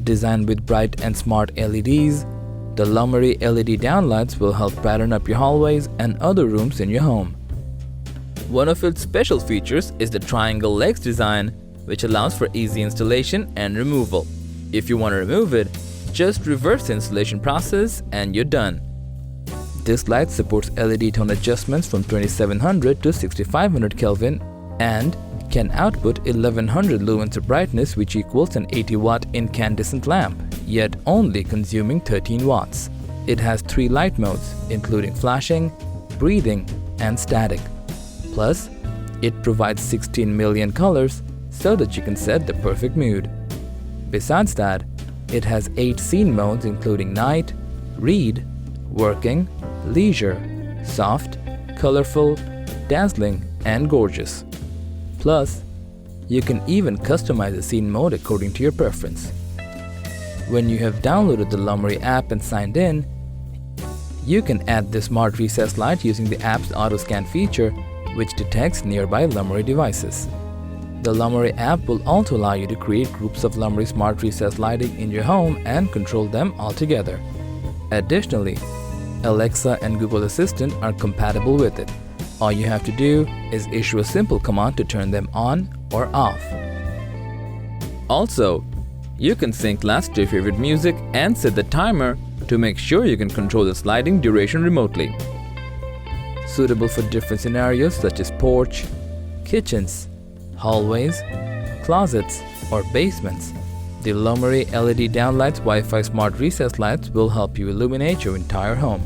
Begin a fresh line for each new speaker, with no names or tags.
Designed with bright and smart LEDs, the Lumery LED downlights will help brighten up your hallways and other rooms in your home. One of its special features is the triangle legs design, which allows for easy installation and removal. If you want to remove it, just reverse the installation process and you're done. This light supports LED tone adjustments from 2700 to 6500 Kelvin and can output 1100 lumens of brightness, which equals an 80-watt incandescent lamp, yet only consuming 13 watts. It has 3 light modes, including flashing, breathing, and static. Plus, it provides 16 million colors so that you can set the perfect mood. Besides that, it has 8 scene modes including night, read, working, leisure, soft, colorful, dazzling, and gorgeous. Plus, you can even customize the scene mode according to your preference. When you have downloaded the Lumery app and signed in, you can add the smart recessed light using the app's auto scan feature, which detects nearby Lumery devices. The Lumery app will also allow you to create groups of Lumery smart recessed lighting in your home and control them all together. Additionally, Alexa and Google Assistant are compatible with it. All you have to do is issue a simple command to turn them on or off. Also, you can sync last to your favorite music and set the timer to make sure you can control the sliding duration remotely. Suitable for different scenarios such as porch, kitchens, hallways, closets, or basements, the Lumery LED downlights Wi-Fi smart recessed lights will help you illuminate your entire home.